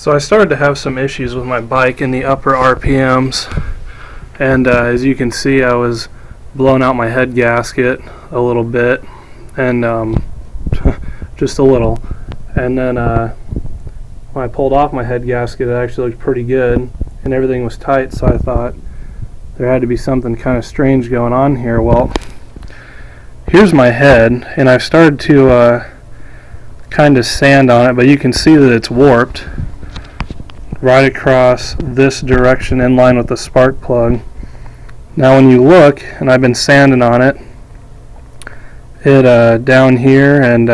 So I started to have some issues with my bike in the upper RPMs, and as you can see, I was blowing out my head gasket a little bit, and just a little, and then when I pulled off my head gasket, it actually looked pretty good and everything was tight, so I thought there had to be something kind of strange going on here. Well, here's my head, and I've started to kind of sand on it, but you can see that it's warped right across this direction in line with the spark plug. Now when you look, and I've been sanding on it, it down here and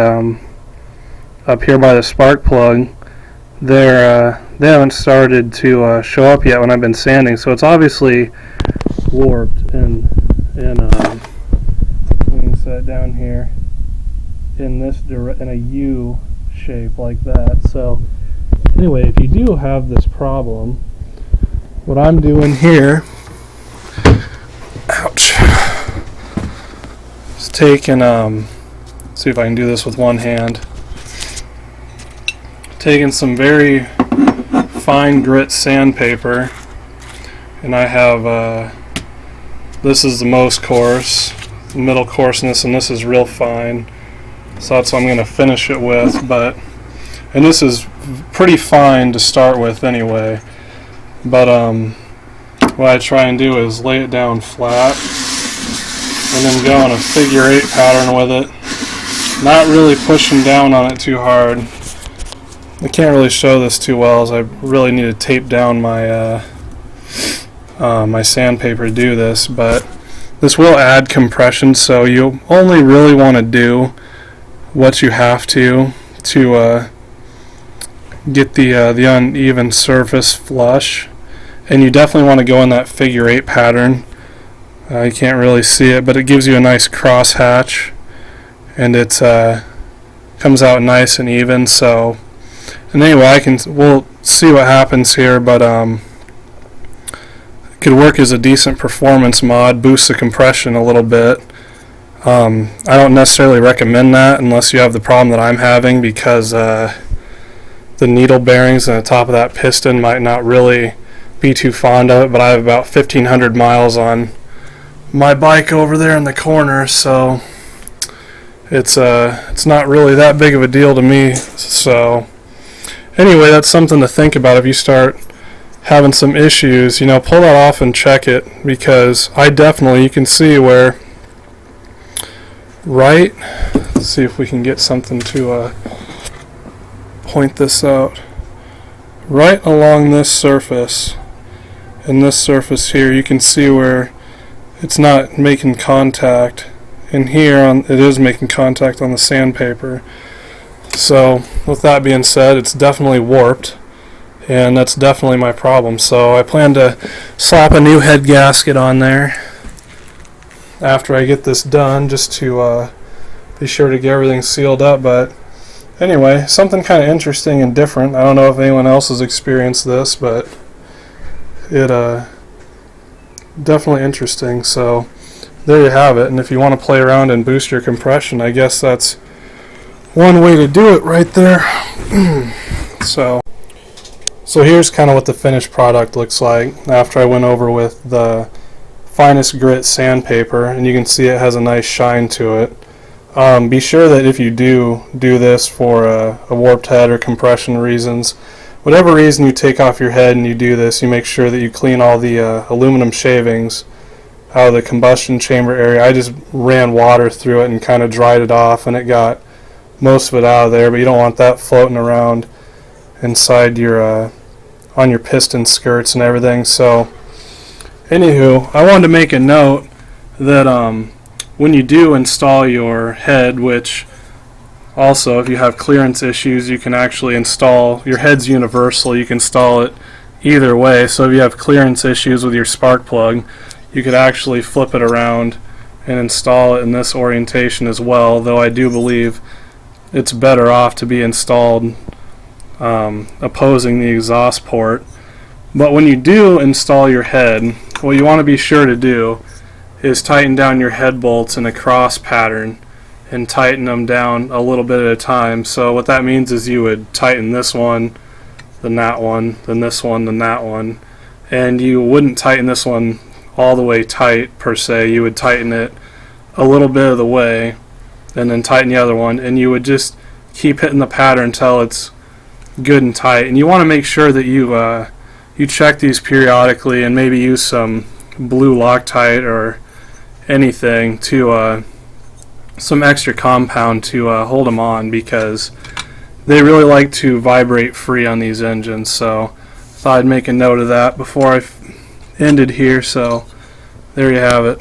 up here by the spark plug, they haven't started to show up yet when I've been sanding, so it's obviously warped, and you can set it down here in this in a U shape like that. So anyway, if you do have this problem, what I'm doing here, ouch, is taking see if I can do this with one hand, taking some very fine grit sandpaper, and I have this is the most coarse, middle coarseness, and this is real fine, so that's what I'm going to finish it with. And this is pretty fine to start with anyway, but what I try and do is lay it down flat and then go in a figure 8 pattern with it, not really pushing down on it too hard. I can't really show this too well, as I really need to tape down my my sandpaper to do this, but this will add compression, so you only really want to do what you have to get the uneven surface flush, and you definitely want to go in that figure 8 pattern. You can't really see it, but it gives you a nice cross hatch, and it comes out nice and even. So, and anyway, we'll see what happens here, but it could work as a decent performance mod, boost the compression a little bit. I don't necessarily recommend that unless you have the problem that I'm having, because the needle bearings on the top of that piston might not really be too fond of it, but I have about 1,500 miles on my bike over there in the corner, so it's not really that big of a deal to me. So anyway, that's something to think about if you start having some issues. Pull that off and check it, because you can see where let's see if we can get something to point this out. Right along this surface and this surface here, you can see where it's not making contact, and here it is making contact on the sandpaper. So with that being said, it's definitely warped, and that's definitely my problem. So I plan to slap a new head gasket on there after I get this done, just to be sure to get everything sealed up. But anyway, something kind of interesting and different. I don't know if anyone else has experienced this, but it definitely interesting. So there you have it, and if you want to play around and boost your compression, I guess that's one way to do it right there. So here's kind of what the finished product looks like after I went over with the finest grit sandpaper, and you can see it has a nice shine to it. Be sure that if you do this for a warped head or compression reasons, whatever reason you take off your head and you do this, you make sure that you clean all the aluminum shavings out of the combustion chamber area. I just ran water through it and kind of dried it off, and it got most of it out of there, but you don't want that floating around inside your on your piston skirts and everything. So anywho, I wanted to make a note that when you do install your head, which also if you have clearance issues, you can actually install your head's universal, you can install it either way. So if you have clearance issues with your spark plug, you could actually flip it around and install it in this orientation as well, though I do believe it's better off to be installed opposing the exhaust port. But when you do install your head, what you want to be sure to do is tighten down your head bolts in a cross pattern and tighten them down a little bit at a time. So what that means is you would tighten this one then that one, then this one, then that one. And you wouldn't tighten this one all the way tight per se. You would tighten it a little bit of the way and then tighten the other one, and you would just keep hitting the pattern until it's good and tight. And you want to make sure that you check these periodically and maybe use some blue Loctite or anything to some extra compound to hold them on, because they really like to vibrate free on these engines. So thought I'd make a note of that before I ended here. So there you have it.